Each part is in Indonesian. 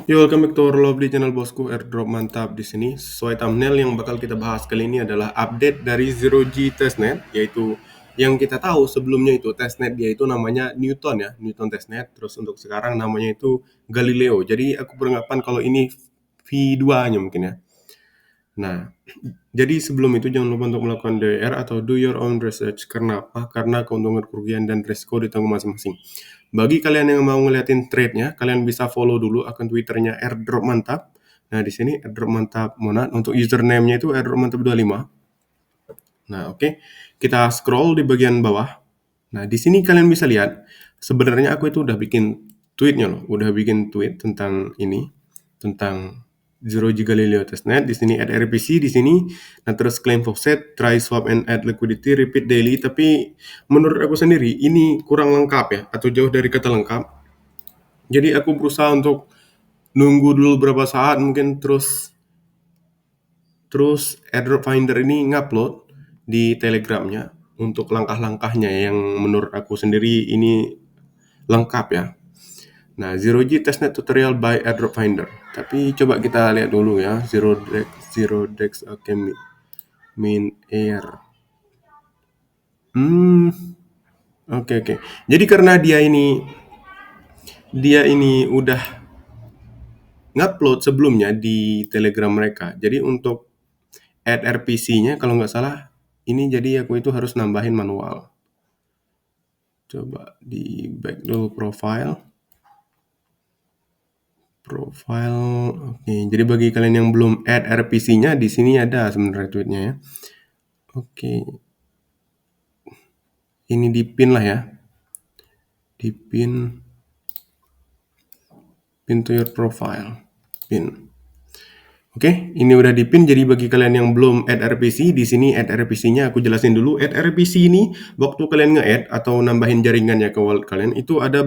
Yo, welcome back to our lovely channel bosku, airdrop mantap di sini. Sesuai thumbnail yang bakal kita bahas kali ini adalah update dari Zero G testnet, yaitu yang kita tahu sebelumnya itu testnet dia itu namanya Newton ya, Newton testnet. Terus untuk sekarang namanya itu Galileo. Jadi aku beranggapan kalau ini V2-nya mungkin ya. Nah, jadi sebelum itu jangan lupa untuk melakukan DWR atau do your own research. Karena apa? Karena keuntungan, kerugian, dan risiko ditanggung masing-masing. Bagi kalian yang mau ngeliatin trade-nya, kalian bisa follow dulu akun Twitternya Airdrop Mantap. Nah, di sini Airdrop Mantap Monat. Untuk username-nya itu Airdrop Mantap 25. Nah, oke. Kita scroll di bagian bawah. Nah, di sini kalian bisa lihat, sebenarnya aku itu udah bikin tweetnya loh. Udah bikin tweet tentang ini, tentang Zero G Galileo testnet. Di sini add RPC di sini. Nah, terus claim faucet, try swap and add liquidity, repeat daily. Tapi menurut aku sendiri ini kurang lengkap ya, atau jauh dari kata lengkap. Jadi aku berusaha untuk nunggu dulu beberapa saat mungkin terus airdrop finder ini ngupload di telegramnya untuk langkah-langkahnya yang menurut aku sendiri ini lengkap ya. Nah, Zero G testnet tutorial by airdrop finder. Tapi coba kita lihat dulu ya, Zero Dex oke, min air. Oke oke. Jadi karena dia ini udah ngupload sebelumnya di Telegram mereka. Jadi untuk add RPC-nya kalau nggak salah ini jadi aku itu harus nambahin manual. Coba di back dulu profile. Oke. Jadi bagi kalian yang belum add RPC-nya di sini ada sebenarnya tweetnya ya. Oke. Ini di pin lah ya. Di pin to your profile. Pin. Oke, ini udah dipin. Jadi bagi kalian yang belum add RPC, di sini add RPC-nya aku jelasin dulu. Add RPC ini waktu kalian nge-add atau nambahin jaringannya ke wallet kalian itu ada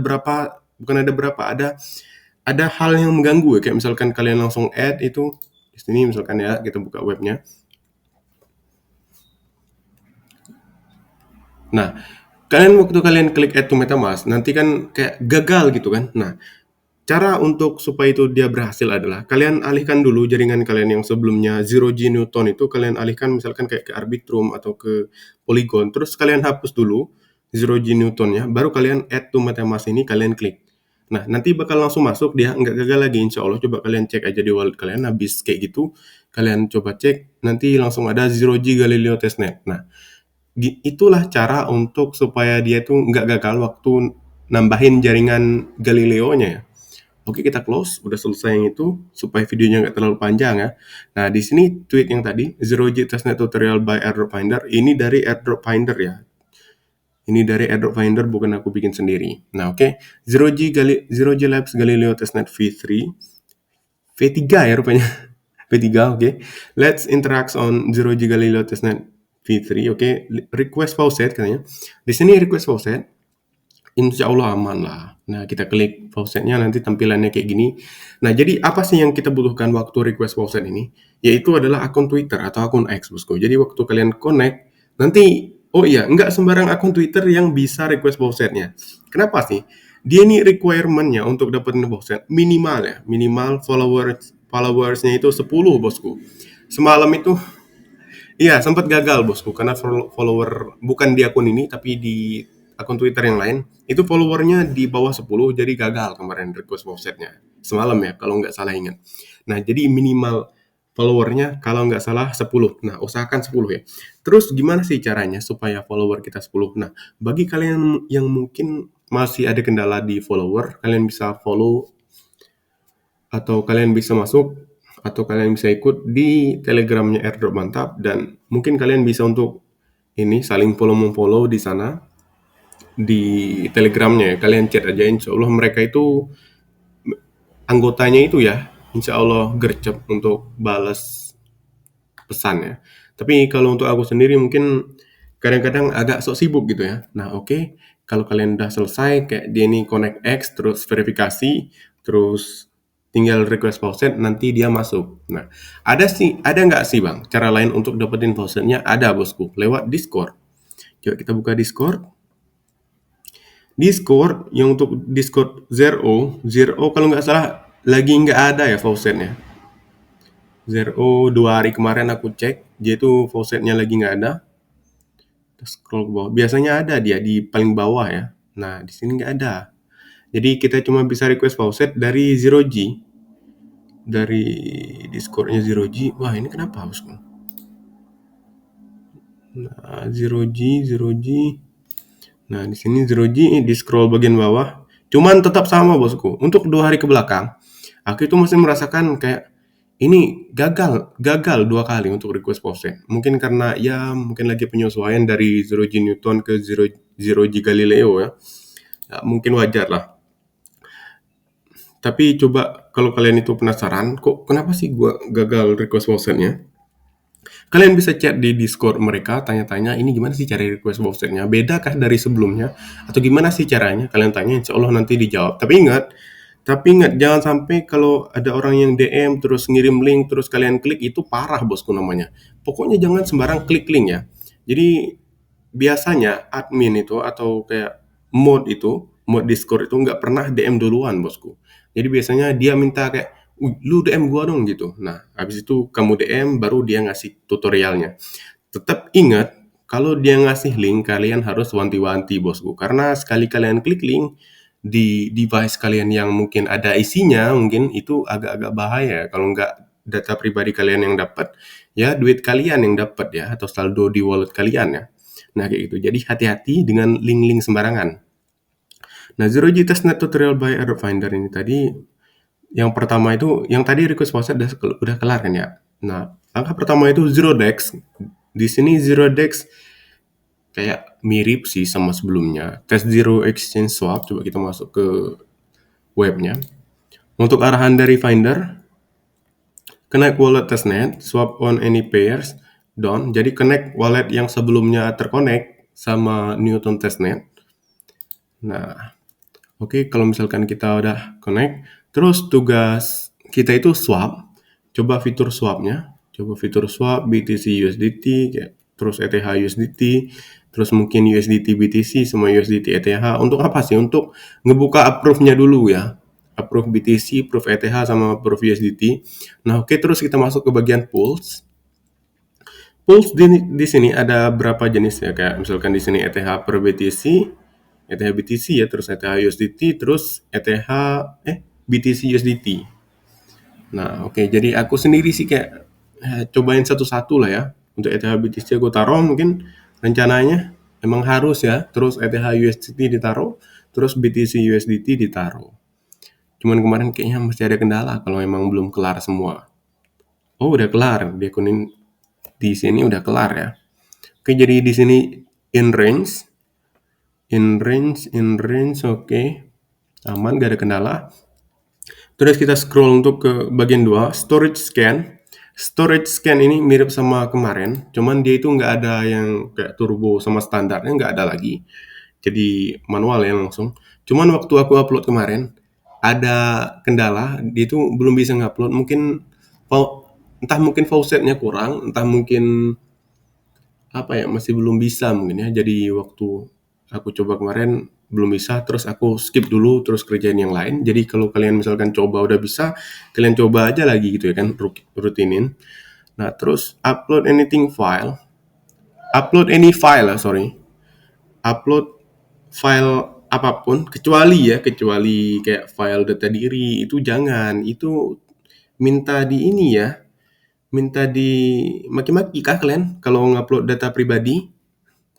ada hal yang mengganggu ya. Kayak misalkan kalian langsung add itu di sini misalkan ya, kita buka webnya. Nah, waktu kalian klik add to MetaMask, nanti kan kayak gagal gitu kan. Nah, cara untuk supaya itu dia berhasil adalah kalian alihkan dulu jaringan kalian yang sebelumnya Zero G Newton itu kalian alihkan misalkan kayak ke Arbitrum atau ke Polygon. Terus kalian hapus dulu Zero G Newtonnya, baru kalian add to MetaMask ini kalian klik. Nah, nanti bakal langsung masuk, dia nggak gagal lagi insya Allah. Coba kalian cek aja di wallet kalian, habis kayak gitu, kalian coba cek, nanti langsung ada Zero G Galileo Testnet. Nah, itulah cara untuk supaya dia tuh nggak gagal waktu nambahin jaringan Galileo-nya ya. Oke, kita close, udah selesai yang itu supaya videonya nggak terlalu panjang ya. Nah, di sini tweet yang tadi Zero G Testnet Tutorial by Airdrop Finder ini dari Airdrop Finder ya. Ini dari Airdrop Finder, bukan aku bikin sendiri. Nah, oke. Zero G Labs Galileo Testnet V3 V3 ya rupanya. V3, oke. Let's interact on Zero G Galileo Testnet V3, oke. Request faucet katanya. Di sini request faucet. Insya Allah aman lah. Nah, kita klik faucetnya, nanti tampilannya kayak gini. Nah, jadi apa sih yang kita butuhkan waktu request faucet ini? Yaitu adalah akun Twitter atau akun X, bosku. Jadi waktu kalian connect, nanti, oh iya, nggak sembarang akun Twitter yang bisa request faucetnya. Kenapa sih? Dia ini requirement-nya untuk dapetin faucet minimal ya. Minimal followersnya itu 10, bosku. Semalam itu iya, sempat gagal bosku karena follower bukan di akun ini tapi di akun Twitter yang lain itu followernya di bawah 10, jadi gagal kemarin request faucetnya semalam ya kalau nggak salah ingat. Nah, jadi minimal followernya kalau nggak salah 10. Nah, usahakan 10 ya. Terus gimana sih caranya supaya follower kita 10? Nah, bagi kalian yang mungkin masih ada kendala di follower, kalian bisa follow atau kalian bisa masuk atau kalian bisa ikut di telegramnya Airdrop Mantap, dan mungkin kalian bisa untuk ini saling follow di sana di telegramnya ya. Kalian chat aja, insya Allah mereka itu anggotanya itu ya, insya Allah gercep untuk balas pesan ya. Tapi kalau untuk aku sendiri mungkin kadang-kadang agak sok sibuk gitu ya. Nah, oke. Kalau kalian udah selesai kayak dia ini connect X terus verifikasi terus tinggal request faucet, nanti dia masuk. Nah, ada nggak sih bang cara lain untuk dapetin faucetnya? Ada bosku, lewat Discord. Coba kita buka Discord. Discord yang untuk Discord Zero kalau nggak salah lagi nggak ada ya faucetnya. Zero 2 hari kemarin aku cek, dia itu faucetnya lagi nggak ada. Terus scroll ke bawah. Biasanya ada dia di paling bawah ya. Nah, di sini nggak ada. Jadi kita cuma bisa request faucet dari Zero G. Dari Discordnya Zero G. Wah, ini kenapa bosku? Nah, Zero G. Nah, di sini Zero G di scroll bagian bawah. Cuman tetap sama bosku. Untuk 2 hari ke belakang, aku itu masih merasakan kayak ini gagal 2 kali untuk request faucet. Mungkin karena ya mungkin lagi penyesuaian dari Zero G Newton ke Zero G Galileo ya. Ya, mungkin wajar lah. Tapi coba kalau kalian itu penasaran, kok kenapa sih gua gagal request faucetnya? Kalian bisa chat di Discord mereka, tanya-tanya ini gimana sih cara request vouchernya, beda kah dari sebelumnya, atau gimana sih caranya? Kalian tanya, insya Allah nanti dijawab. Tapi ingat jangan sampai kalau ada orang yang DM terus ngirim link terus kalian klik itu parah bosku namanya. Pokoknya jangan sembarang klik link ya. Jadi biasanya admin itu atau kayak mod Discord itu nggak pernah DM duluan bosku. Jadi biasanya dia minta kayak, lu DM gua dong gitu. Nah, habis itu kamu DM baru dia ngasih tutorialnya. Tetap ingat kalau dia ngasih link kalian harus wanti-wanti bosku. Karena sekali kalian klik link di device kalian yang mungkin ada isinya mungkin itu agak-agak bahaya kalau nggak data pribadi kalian yang dapat ya duit kalian yang dapat ya atau saldo di wallet kalian ya. Nah, kayak gitu. Jadi hati-hati dengan link-link sembarangan. Nah, Zero G Testnet Tutorial by Adobe Finder ini tadi, yang pertama itu, yang tadi request faucet udah kelar kan ya. Nah, langkah pertama itu Zero Dex. Di sini Zero Dex kayak mirip sih sama sebelumnya. Test Zero Exchange Swap, coba kita masuk ke webnya. Untuk arahan dari Finder, connect wallet testnet, swap on any pairs, done. Jadi connect wallet yang sebelumnya terconnect sama Newton testnet. Nah, oke, kalau misalkan kita udah connect, terus tugas kita itu swap. Coba fitur swapnya, coba fitur swap BTC USDT, kayak, terus ETH USDT, terus mungkin USDT BTC, semua USDT ETH. Untuk apa sih? Untuk ngebuka approve-nya dulu ya. Approve BTC, approve ETH, sama approve USDT. Nah, oke, terus kita masuk ke bagian pools. Pools di sini ada berapa jenis ya, kayak misalkan di sini ETH per BTC, ETH BTC ya, terus ETH USDT, terus ETH BTC USDT. Nah, oke, jadi aku sendiri sih kayak cobain satu-satu lah ya. Untuk ETH BTC aku taruh mungkin rencananya emang harus ya, terus ETH USDT ditaruh, terus BTC USDT ditaruh. Cuman kemarin kayaknya masih ada kendala kalau emang belum kelar semua. Oh, udah kelar. Dia kuning di sini udah kelar ya. Oke, jadi di sini in range, oke. Aman, gak ada kendala. Terus kita scroll untuk ke bagian 2, storage scan. Storage scan ini mirip sama kemarin, cuman dia itu nggak ada yang kayak turbo sama standarnya, nggak ada lagi. Jadi manual ya langsung. Cuman waktu aku upload kemarin, ada kendala, dia itu belum bisa ngupload. Entah mungkin faucetnya kurang, entah mungkin apa ya, masih belum bisa mungkin ya. Jadi waktu aku coba kemarin belum bisa, terus aku skip dulu terus kerjain yang lain. Jadi kalau kalian misalkan coba udah bisa, kalian coba aja lagi gitu ya kan, rutinin. Nah, terus upload any file sorry. Upload file apapun kecuali kayak file data diri itu jangan. Itu minta di ini ya, minta di maki-maki kah kalian kalau ngupload data pribadi?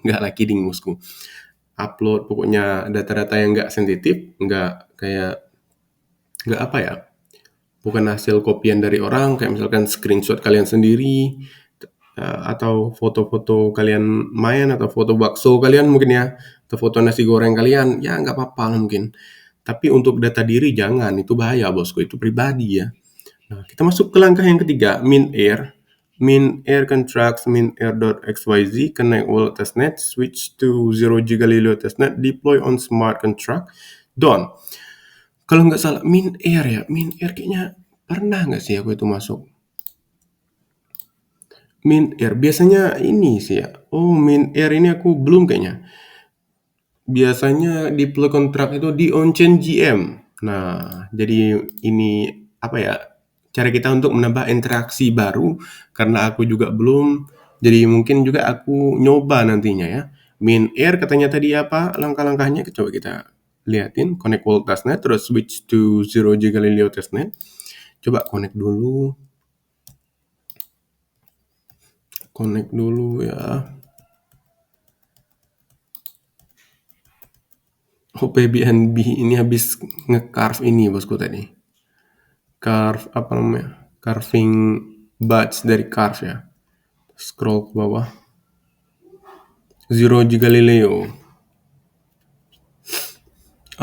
Nggak lagi ding musku. Upload pokoknya data-data yang nggak sensitif, nggak apa ya, bukan hasil kopian dari orang, kayak misalkan screenshot kalian sendiri, atau foto-foto kalian main, atau foto bakso kalian mungkin ya, atau foto nasi goreng kalian, ya nggak apa-apa lah mungkin. Tapi untuk data diri jangan, itu bahaya bosku, itu pribadi ya. Nah, kita masuk ke langkah yang ketiga, MinAir. MinAir contracts MinAir.xyz, connect wallet testnet, switch to 0G Galileo testnet, deploy on smart contract, done. Kalau nggak salah MinAir ya, MinAir kayaknya pernah nggak sih aku itu masuk? MinAir, biasanya ini sih ya. Oh, MinAir ini aku belum kayaknya. Biasanya deploy kontrak itu di on-chain GM. Nah, jadi ini apa ya, cara kita untuk menambah interaksi baru karena aku juga belum, jadi mungkin juga aku nyoba nantinya ya. Min Air katanya tadi apa langkah-langkahnya, coba kita liatin. Connect World Testnet, terus switch to 0G Galileo Testnet. Coba connect dulu ya. Oh, PBNB ini habis nge-carve ini bosku tadi. Carve apa namanya? Carving batch dari Carve ya. Scroll ke bawah. Zero G Galileo.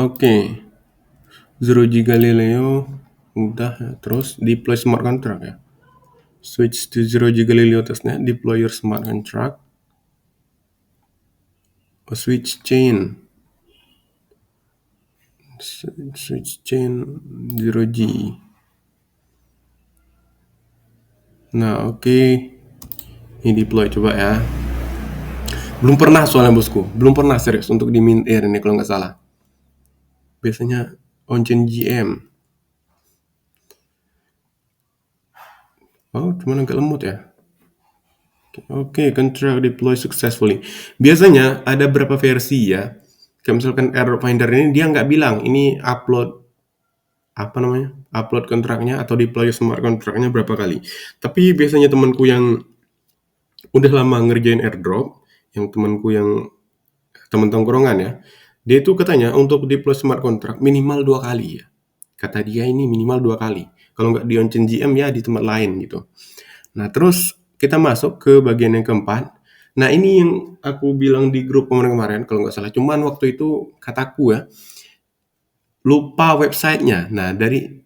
Oke. Zero G Galileo udah ya. Terus deploy smart contract ya. Switch to Zero G Galileo testnet. Deploy your smart contract. Switch chain. Switch chain Zero G. Nah, oke. Ini deploy coba ya. Belum pernah soalnya bosku. Belum pernah serius untuk di Mint Air ini kalau nggak salah. Biasanya on-chain GM. Oh, cuman agak lemot ya. Oke, contract deploy successfully. Biasanya ada berapa versi ya. Kayak misalkan Airdrop Finder ini dia nggak bilang ini upload apa namanya, upload kontraknya atau deploy smart kontraknya berapa kali. Tapi biasanya temanku yang udah lama ngerjain airdrop, yang temanku yang teman tongkrongan ya, dia itu katanya untuk deploy smart contract minimal 2 kali ya. Kata dia ini minimal 2 kali. Kalau nggak di on-chain GM ya di tempat lain gitu. Nah, terus kita masuk ke bagian yang keempat. Nah, ini yang aku bilang di grup kemarin-kemarin kalau nggak salah. Cuman waktu itu kataku ya, lupa websitenya. Nah,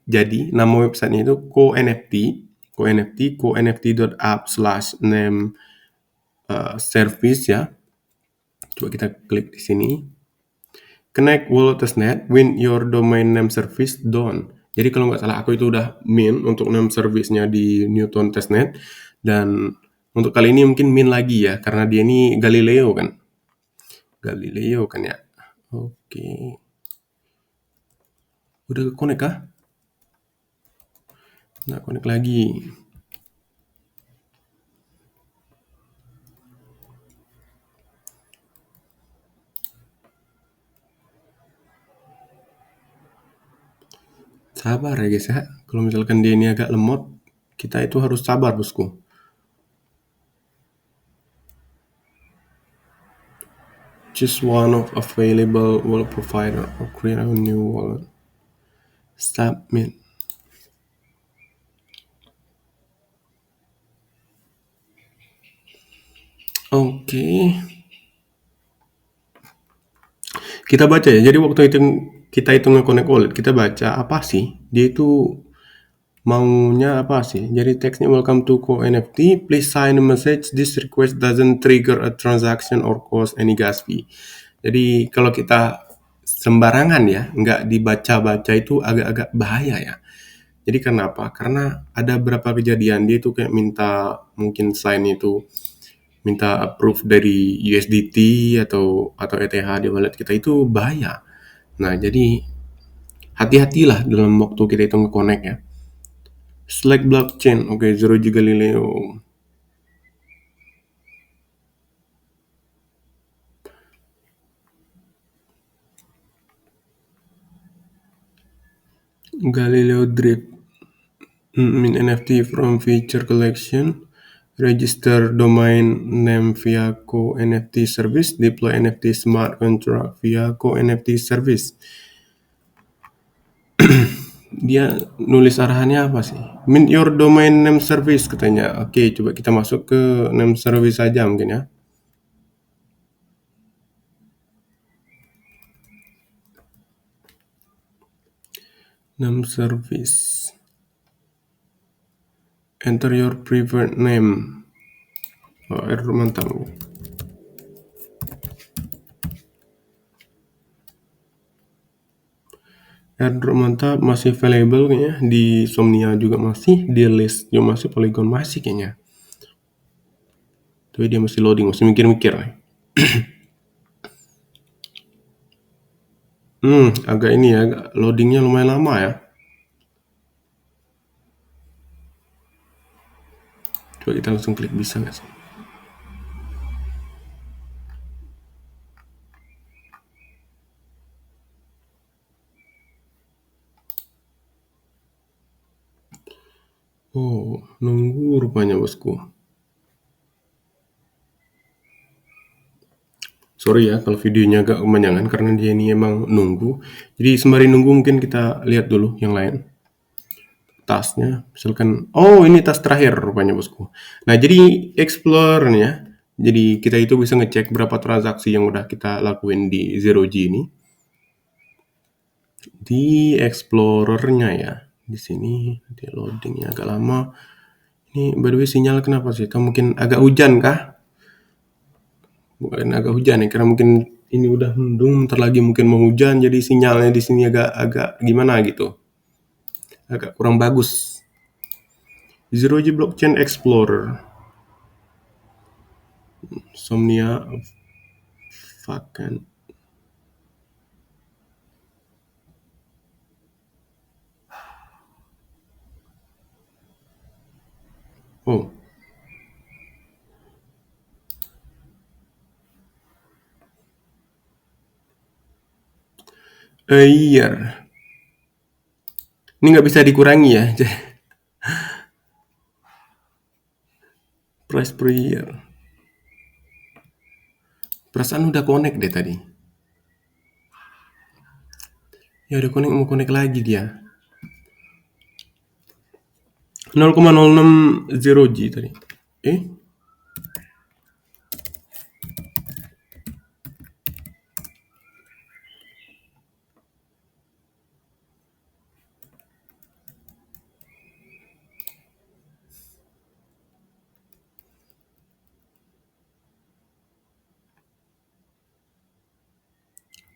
jadi nama websitenya itu co-nft.app/name service ya. Coba kita klik di sini. Connect wallet testnet when your domain name service done. Jadi kalau nggak salah aku itu udah min untuk name service-nya di Newton testnet, dan untuk kali ini mungkin min lagi ya karena dia ini Galileo kan. Galileo kan ya. Oke. Udah connect kah? Nggak connect lagi. Sabar ya guys ya. Kalau misalkan dia ini agak lemot, kita itu harus sabar bosku. Choose one of available wallet provider or create a new wallet. Submit. Oke. Kita baca ya. Jadi waktu itu kita itu nge-connect wallet, kita baca apa sih? Dia itu maunya apa sih? Jadi teksnya welcome to Co-NFT, please sign a message. This request doesn't trigger a transaction or cause any gas fee. Jadi kalau kita sembarangan ya, nggak dibaca-baca itu agak-agak bahaya ya. Jadi kenapa? Karena ada beberapa kejadian dia itu kayak minta mungkin sign itu minta approve dari USDT atau ETH di wallet kita, itu bahaya. Nah, jadi hati-hatilah dalam waktu kita itu nge-connect ya. Select blockchain, oke, Zero G Galileo. Galileo Drip. Mint NFT from feature collection. Register domain name via Co-NFT service. Deploy NFT smart contract via Co-NFT service. Dia nulis arahannya apa sih? Mint your domain name service katanya. Oke, coba kita masuk ke name service saja mungkin ya. Name service. Enter your preferred name. Oh, error mantap. Airdrop mantap masih available kayaknya di Somnia juga masih, di list juga masih, Polygon masih kayaknya. Tapi dia masih loading, masih mikir-mikir. Agak ini ya, agak loadingnya lumayan lama ya. Coba kita langsung klik, bisa nggak sih? Oh, nunggu rupanya bosku. Sorry ya kalau videonya agak kemanjangan karena dia ini emang nunggu. Jadi sembari nunggu mungkin kita lihat dulu yang lain. Tasnya, misalkan, oh ini tas terakhir rupanya bosku. Nah jadi explore-nya, jadi kita itu bisa ngecek berapa transaksi yang udah kita lakuin di Zero G ini. Di Explorer-nya ya, di sini di loadingnya agak lama. Ini by the way sinyal kenapa sih? Kamu mungkin agak hujan kah? Bukan agak hujan ya, karena mungkin ini udah mendung, ntar lagi mungkin mau hujan, jadi sinyalnya di sini agak gimana gitu, agak kurang bagus. Zero G Blockchain Explorer, Somnia Vacan. Oh, a year. Ini nggak bisa dikurangi ya, price per year. Perasaan udah connect deh tadi. Ya udah connect, mau connect lagi dia. 0,060 G tadi. Eh,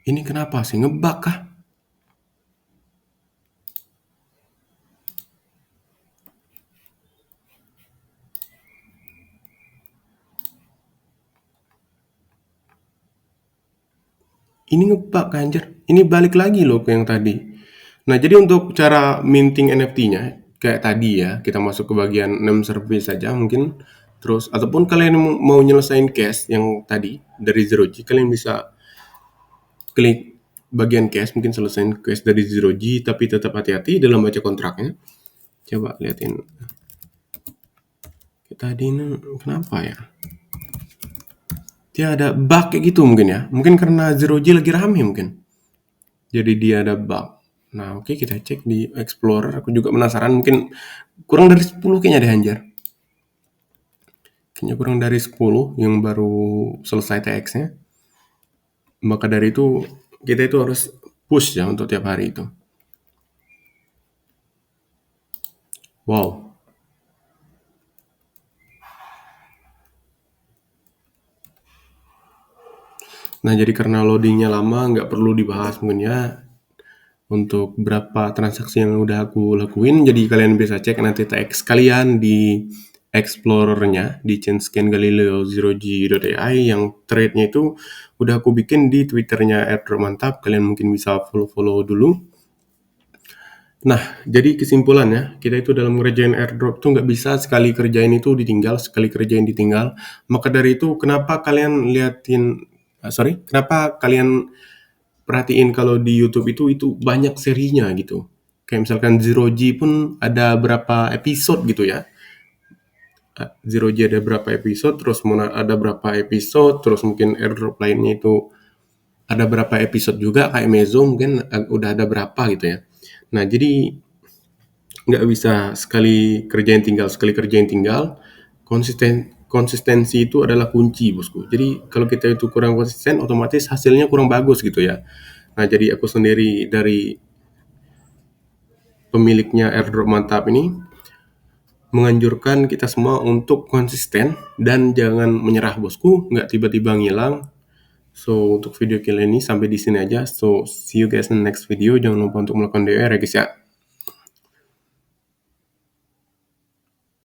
ini kenapa sih, ngebug kah? Ini ngebug anjir. Ini balik lagi loh ke yang tadi. Nah, jadi untuk cara minting NFT-nya kayak tadi ya, kita masuk ke bagian 6 service saja mungkin. Terus ataupun kalian mau nyelesain cash yang tadi dari Zero G, kalian bisa klik bagian cash, mungkin selesaiin cash dari Zero G, tapi tetap hati-hati dalam baca kontraknya. Coba liatin. Tadi ini kenapa ya? Dia ada bug kayak gitu mungkin ya. Mungkin karena Zero G lagi rame mungkin. Jadi dia ada bug. Nah, oke, kita cek di Explorer. Aku juga penasaran, mungkin kurang dari 10 kayaknya deh anjir. Kayaknya kurang dari 10 yang baru selesai TX-nya. Maka dari itu kita itu harus push ya untuk tiap hari itu. Wow. Nah, jadi karena loadingnya lama, nggak perlu dibahas mungkin ya untuk berapa transaksi yang udah aku lakuin. Jadi kalian bisa cek nanti TX kalian di Explorer-nya di ChainScan Galileo Zero G.ai yang trade-nya itu udah aku bikin di Twitter-nya Airdrop Mantap. Kalian mungkin bisa follow-follow dulu. Nah, jadi kesimpulannya, kita itu dalam ngerjain airdrop tuh nggak bisa sekali kerjain itu ditinggal, sekali kerjain ditinggal. Maka dari itu, kenapa kalian kenapa kalian perhatiin kalau di YouTube itu banyak serinya gitu. Kayak misalkan Zero G pun ada berapa episode gitu ya. Zero G ada berapa episode, terus Mona ada berapa episode, terus mungkin airdrop lainnya itu ada berapa episode juga, kayak Mezo mungkin udah ada berapa gitu ya. Nah, jadi nggak bisa sekali kerjain tinggal. Konsistensi itu adalah kunci bosku. Jadi kalau kita itu kurang konsisten, otomatis hasilnya kurang bagus gitu ya. Nah, jadi aku sendiri dari pemiliknya Airdrop Mantap ini menganjurkan kita semua untuk konsisten dan jangan menyerah bosku, nggak tiba-tiba ngilang. So untuk video kali ini sampai di sini aja. So see you guys in the next video. Jangan lupa untuk melakukan DWR ya guys ya.